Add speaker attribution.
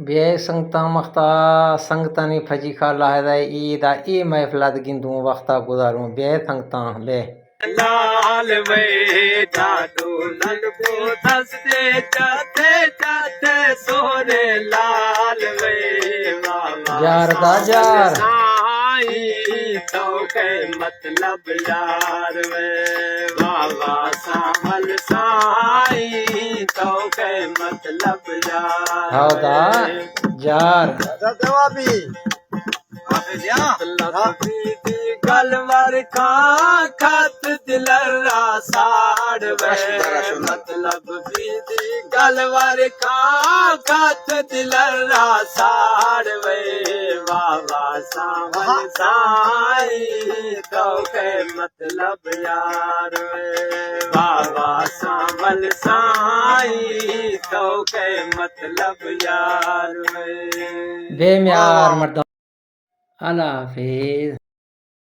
Speaker 1: बे संगता मख्ता संगतानी फजी खा लाहदा ईदा ई महफिलत गिंदू वक्ता गुजारूं बे संगता ले
Speaker 2: लाल वे जादू ललबो दसते जाते जाते सोने लाल वे बाबा
Speaker 1: जार दा जार
Speaker 2: साईं तो के मतलब यार वे बाबा सामल साईं तो के मतलब यार
Speaker 1: हौदा जार
Speaker 3: जवाबी
Speaker 2: गलवर का खत दिलरा साड़ वे मतलब बीदी गलवर का खत दिलरा साड़ वे बाबा सावन साई तो के मतलब यार वे बाबा सावन साई तो के मतलब यार वे
Speaker 1: बेम्यार मर्दा अल्लाह हाफिज।